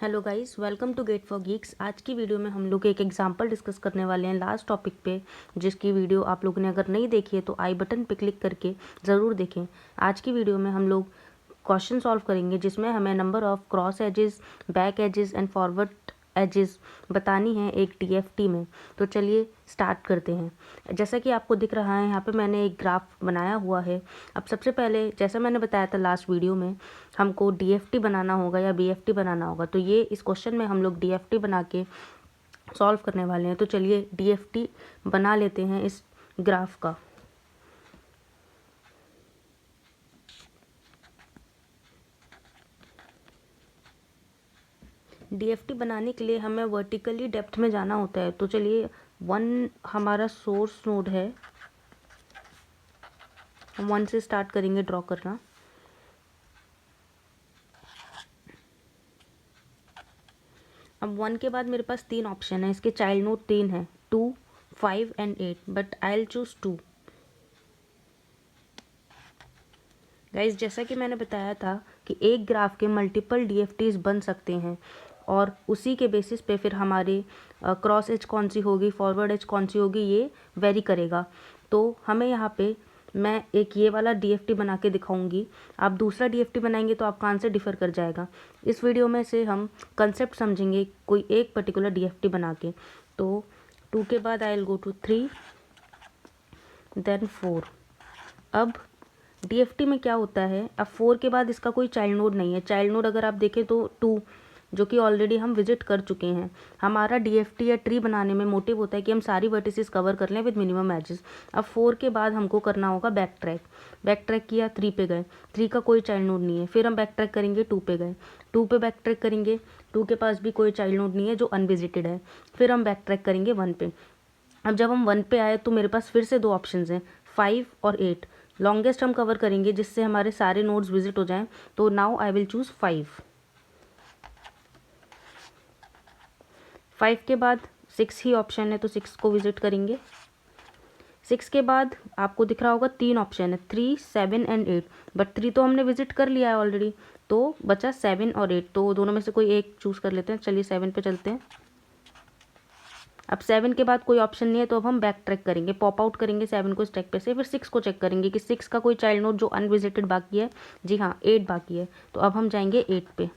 Hello guys, welcome to गेट for geeks. आज की वीडियो में हम लोग एक एग्जांपल डिस्कस करने वाले हैं लास्ट टॉपिक पे, जिसकी वीडियो आप लोगों ने अगर नहीं देखी है तो आई बटन पे क्लिक करके ज़रूर देखें। आज की वीडियो में हम लोग क्वेश्चन सॉल्व करेंगे जिसमें हमें number of cross edges, back edges and forward edges बतानी है एक टीएफटी में। तो चलिए स्टार्ट करते हैं। जैसा कि आपको दिख रहा है यहाँ पे मैंने एक ग्राफ बनाया हुआ है। अब सबसे पहले जैसा मैंने बताया था लास्ट वीडियो में, हमको डीएफटी बनाना होगा या बीएफटी बनाना होगा। तो ये इस क्वेश्चन में हम लोग डीएफटी बना के सॉल्व करने वाले हैं। तो चलिए डीएफटी बना लेते हैं इस ग्राफ का। डीएफटी बनाने के लिए हमें वर्टिकली डेप्थ में जाना होता है। तो चलिए 1 हमारा सोर्स नोड है, हम 1 से स्टार्ट करेंगे ड्रॉ करना। अब 1 के बाद मेरे पास 3 ऑप्शन है, इसके चाइल्ड नोड 3 है, 2, 5 and 8, but I will choose 2। Guys, जैसा कि मैंने बताया था कि एक ग्राफ के मल्टीपल डीएफटीज बन सकते हैं और उसी के बेसिस पे फिर हमारे क्रॉस एज कौन सी होगी, फॉरवर्ड एज कौन सी होगी, ये वेरी करेगा। तो हमें यहाँ पे मैं एक ये वाला डीएफटी बना के दिखाऊंगी। आप दूसरा डीएफटी बनाएंगे तो आपका आंसर डिफर कर जाएगा। इस वीडियो में से हम कंसेप्ट समझेंगे कोई एक पर्टिकुलर डीएफटी बना के। तो 2 के बाद I will go to 3 then 4। अब डीएफटी में क्या होता है, अब 4 के बाद इसका कोई चाइल्ड नोड नहीं है। चाइल्ड नोड अगर आप देखें तो 2, जो कि ऑलरेडी हम विजिट कर चुके हैं। हमारा डीएफटी या ट्री बनाने में मोटिव होता है कि हम सारी वर्टिसेस कवर कर लें विद मिनिमम एजेस। अब 4 के बाद हमको करना होगा बैक ट्रैक। बैक ट्रैक किया, 3 पे गए, 3 का कोई चाइल्ड नोड नहीं है। फिर हम बैक ट्रैक करेंगे, 2 पे गए, 2 पे बैक ट्रैक करेंगे, 2 के पास भी कोई चाइल्ड नोड नहीं है जो अनविजिटेड है। फिर हम बैक ट्रैक करेंगे 1 पे। अब जब हम 1 पे आए तो मेरे पास फिर से 2 ऑप्शंस हैं, 5 और 8। लॉन्गेस्ट हम कवर करेंगे जिससे हमारे सारे नोड्स विजिट हो जाएं। तो नाउ आई विल चूज 5। 5 के बाद 6 ही ऑप्शन है तो 6 को विजिट करेंगे। 6 के बाद आपको दिख रहा होगा 3 ऑप्शन है, 3, 7 एंड 8, बट 3 तो हमने विजिट कर लिया है ऑलरेडी। तो बचा 7 और 8, तो दोनों में से कोई एक चूज कर लेते हैं। चलिए 7 पे चलते हैं। अब 7 के बाद कोई ऑप्शन नहीं है तो अब हम बैक ट्रैक करेंगे, पॉप आउट करेंगे 7 को स्टैक पे से। फिर 6 को चेक करेंगे कि 6 का कोई चाइल्ड नोड जो अनविजिटेड बाकी है। जी हाँ, 8 बाकी है। तो अब हम जाएंगे 8 पे।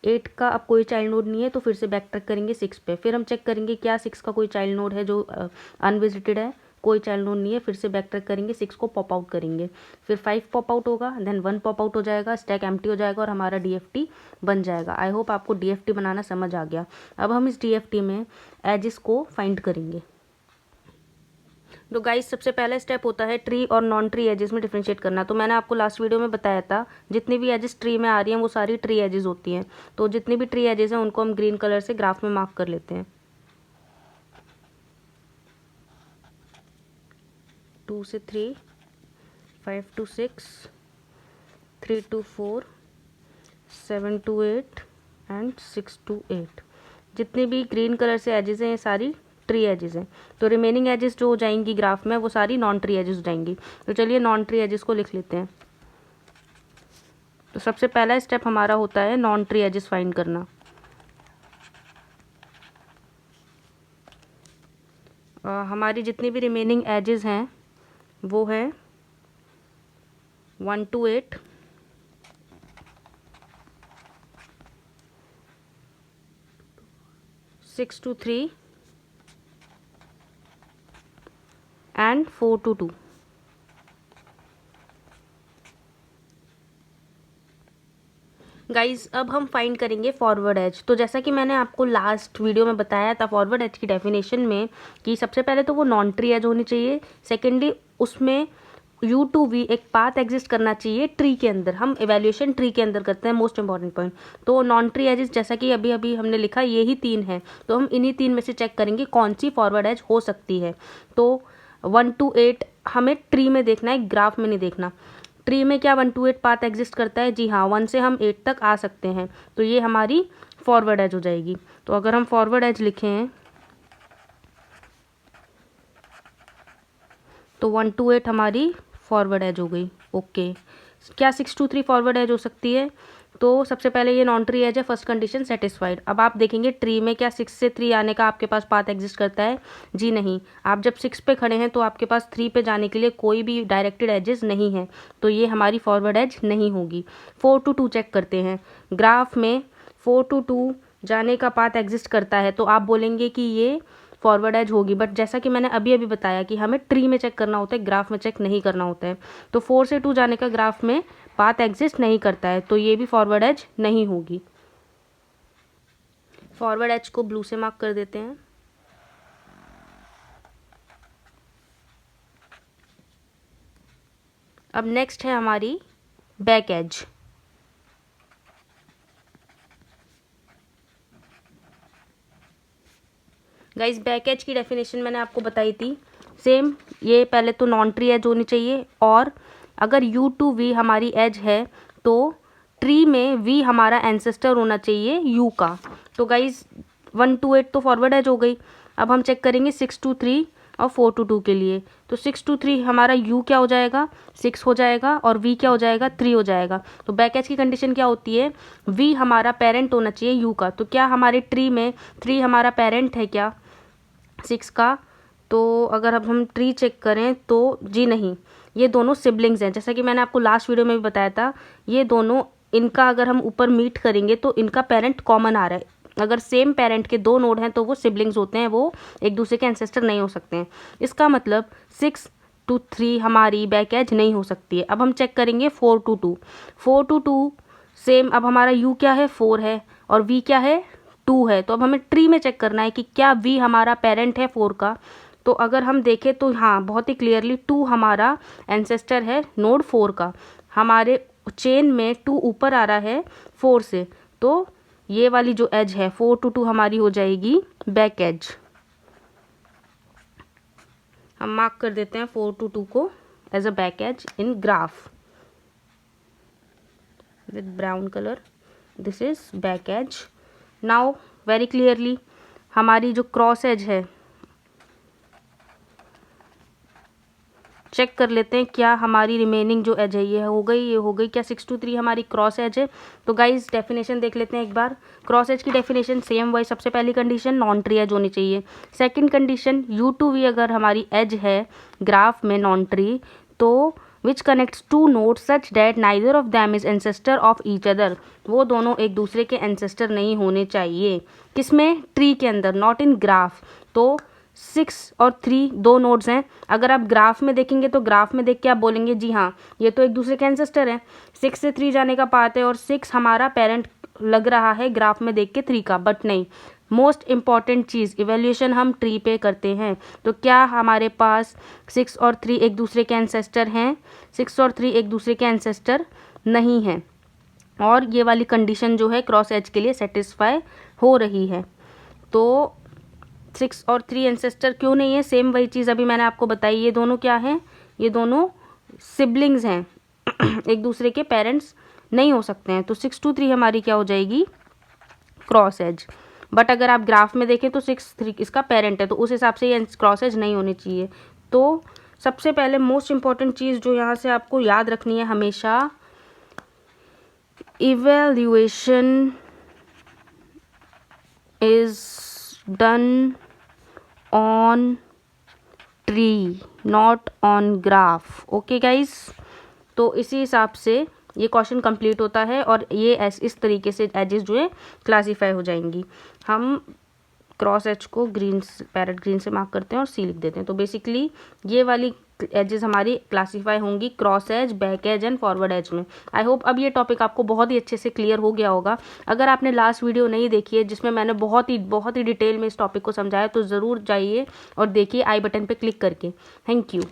8 का अब कोई चाइल्ड नोड नहीं है तो फिर से बैक ट्रैक करेंगे 6 पे। फिर हम चेक करेंगे क्या 6 का कोई चाइल्ड नोड है जो अनविजिटेड है। कोई चाइल्ड नोड नहीं है। फिर से बैक ट्रैक करेंगे, 6 को पॉप आउट करेंगे। फिर 5 पॉप आउट होगा, देन 1 पॉप आउट हो जाएगा, स्टैक एम्प्टी हो जाएगा और हमारा डीएफटी बन जाएगा। आई होप आपको डीएफटी बनाना समझ आ गया। अब हम इस डीएफटी में एजेस को फाइंड करेंगे। तो गाइस, सबसे पहला स्टेप होता है ट्री और नॉन ट्री एजेस में डिफरेंशिएट करना। तो मैंने आपको लास्ट वीडियो में बताया था जितनी भी एजेस ट्री में आ रही हैं वो सारी ट्री एजेस होती हैं। तो जितनी भी ट्री एजेस हैं उनको हम ग्रीन कलर से ग्राफ में मार्क कर लेते हैं। 2 से 3, 5 to 6, 3 to 4, 7 to 8 and 6 to 8। जितनी भी ग्रीन कलर से एजेस हैं ये सारी ट्री एजेस हैं। तो रिमेनिंग एजेस जो हो जाएंगी ग्राफ में वो सारी नॉन ट्री एजेस हो जाएंगी। तो चलिए नॉन ट्री एजेस को लिख लेते हैं। तो सबसे पहला स्टेप हमारा होता है नॉन ट्री एजेस फाइंड करना। हमारी जितनी भी रिमेनिंग एजेस हैं वो है 1 to 8, 6 to 3 and 4 to 2। Guys, अब हम फाइंड करेंगे फॉरवर्ड एज। तो जैसा कि मैंने आपको लास्ट वीडियो में बताया था फॉरवर्ड एज की डेफिनेशन में कि सबसे पहले तो वो नॉन ट्री एज होनी चाहिए। सेकेंडली उसमें U2V एक पाथ एग्जिस्ट करना चाहिए ट्री के अंदर। हम इवैल्यूएशन ट्री के अंदर करते हैं, मोस्ट इंपॉर्टेंट पॉइंट। तो नॉन ट्री एजेस जैसा कि अभी अभी हमने लिखा ये ही 3 है, तो हम इन्हीं 3 में से चेक करेंगे कौन सी फॉरवर्ड एज हो सकती है। तो 1 to 8 हमें ट्री में देखना है, ग्राफ में नहीं देखना। ट्री में क्या 1 to 8 पाथ एग्जिस्ट करता है? जी हाँ, 1 से हम 8 तक आ सकते हैं। तो ये हमारी फॉरवर्ड एज हो जाएगी। तो अगर हम फॉरवर्ड एज लिखें तो 1 to 8 हमारी फॉरवर्ड एज हो गई। ओके, क्या 6 to 3 फॉरवर्ड एज हो सकती है? तो सबसे पहले ये नॉन ट्री एज है, फर्स्ट कंडीशन सेटिस्फाइड। अब आप देखेंगे ट्री में क्या 6 से 3 आने का आपके पास पाथ एग्जिस्ट करता है? जी नहीं। आप जब 6 पे खड़े हैं तो आपके पास 3 पे जाने के लिए कोई भी डायरेक्टेड एजेस नहीं है, तो ये हमारी फॉरवर्ड एज नहीं होगी। 4 to 2 चेक करते हैं। ग्राफ में 4 to 2 जाने का पाथ एग्जिस्ट करता है, तो आप बोलेंगे कि ये फॉरवर्ड एज होगी। बट जैसा कि मैंने अभी बताया कि हमें ट्री में चेक करना होता है, ग्राफ में चेक नहीं करना होता है। तो 4 से 2 जाने का ग्राफ में पाथ एग्जिस्ट नहीं करता है, तो ये भी फॉरवर्ड एज नहीं होगी। फॉरवर्ड एज को ब्लू से मार्क कर देते हैं। अब नेक्स्ट है हमारी back edge. Guys back edge की डेफिनेशन मैंने आपको बताई थी सेम। ये पहले तो नॉन ट्री एज होनी चाहिए, और अगर U to V हमारी एज है तो ट्री में V हमारा एंसेस्टर होना चाहिए U का। तो गाइस 1 to 8 तो फॉरवर्ड एज हो गई। अब हम चेक करेंगे 6 to 3 और 4 to 2 के लिए। तो 6 to 3 हमारा U क्या हो जाएगा? 6 हो जाएगा, और V क्या हो जाएगा? 3 हो जाएगा। तो बैक एज की कंडीशन क्या होती है? V हमारा पेरेंट होना चाहिए U का। तो क्या हमारे ट्री में 3 हमारा पेरेंट है क्या 6 का? तो अगर अब हम ट्री चेक करें तो जी नहीं, ये दोनों सिबलिंग्स हैं। जैसा कि मैंने आपको लास्ट वीडियो में भी बताया था, ये दोनों, इनका अगर हम ऊपर मीट करेंगे तो इनका पेरेंट कॉमन आ रहा है। अगर सेम पेरेंट के 2 नोड हैं तो वो सिबलिंग्स होते हैं, वो एक दूसरे के एंसेस्टर नहीं हो सकते हैं। इसका मतलब 6 to 3 हमारी बैक एज नहीं हो सकती है। अब हम चेक करेंगे 4 to 2। 4 to 2 same. अब हमारा U क्या है? 4 है, और V क्या है? 2 है। तो अब हमें ट्री में चेक करना है कि क्या V हमारा पेरेंट है 4 का। तो अगर हम देखें तो हाँ, बहुत ही क्लियरली 2 हमारा एंसेस्टर है नोड 4 का। हमारे चेन में 2 ऊपर आ रहा है 4 से, तो ये वाली जो एज है 4 to 2 हमारी हो जाएगी बैक एज। हम मार्क कर देते हैं 4 to 2 को edge a back edge in graph with brown colour. This is back edge. Now very clearly हमारी जो क्रॉस एज है, चेक कर लेते हैं क्या हमारी रिमेनिंग जो एज है ये हो गई, ये हो गई क्या? 6 to 3 हमारी क्रॉस एज है। तो गाइज डेफिनेशन देख लेते हैं एक बार। क्रॉस एज की डेफिनेशन सेम वही। सबसे पहली कंडीशन नॉन ट्री एज होनी चाहिए। Second condition U to V अगर हमारी एज है ग्राफ में नॉन ट्री, तो which connects 2 nodes such that neither of them is ancestor of each other. वो दोनों एक दूसरे के एंसेस्टर नहीं होने चाहिए। किसमें? ट्री के अंदर, नॉट इन ग्राफ। तो 6 और 3 2 नोड्स हैं। अगर आप ग्राफ में देखेंगे तो ग्राफ में देख के आप बोलेंगे जी हाँ, ये तो एक दूसरे के एंसेस्टर हैं। 6 से 3 जाने का पाथ है, और 6 हमारा पेरेंट लग रहा है ग्राफ में देख के 3 का, बट नहीं। मोस्ट इम्पॉर्टेंट चीज़, इवैल्यूएशन हम ट्री पे करते हैं। तो क्या हमारे पास 6 और 3 एक दूसरे के एंसेस्टर हैं? 6 और 3 एक दूसरे के एंसेस्टर नहीं हैं, और ये वाली कंडीशन जो है क्रॉस एज के लिए सेटिस्फाई हो रही है। तो 6 और 3 एंसेस्टर क्यों नहीं है? सेम वही चीज़ अभी मैंने आपको बताई। ये दोनों क्या हैं? ये दोनों सिबलिंग्स हैं एक दूसरे के पेरेंट्स नहीं हो सकते हैं। तो 6 to 3 हमारी क्या हो जाएगी? Cross as. बट अगर आप ग्राफ में देखें तो 6 3 इसका पेरेंट है, तो उस हिसाब से ये क्रॉस एज नहीं होनी चाहिए। तो सबसे पहले मोस्ट इम्पॉर्टेंट चीज़ जो यहाँ से आपको याद रखनी है हमेशा, evaluation is done on tree not on graph. Okay guys, तो इसी हिसाब से ये क्वेश्चन कंप्लीट होता है, और ये इस तरीके से एजेस जो है क्लासीफाई हो जाएंगी। हम क्रॉस एज को ग्रीन, पैरेट ग्रीन से मार्क करते हैं और सी लिख देते हैं। तो बेसिकली ये वाली एजेस हमारी क्लासीफाई होंगी cross edge, back edge and forward edge में। आई होप अब ये टॉपिक आपको बहुत ही अच्छे से क्लियर हो गया होगा। अगर आपने लास्ट वीडियो नहीं देखी है जिसमें मैंने बहुत ही डिटेल में इस टॉपिक को समझाया, तो ज़रूर जाइए और देखिए आई बटन पे क्लिक करके। Thank you.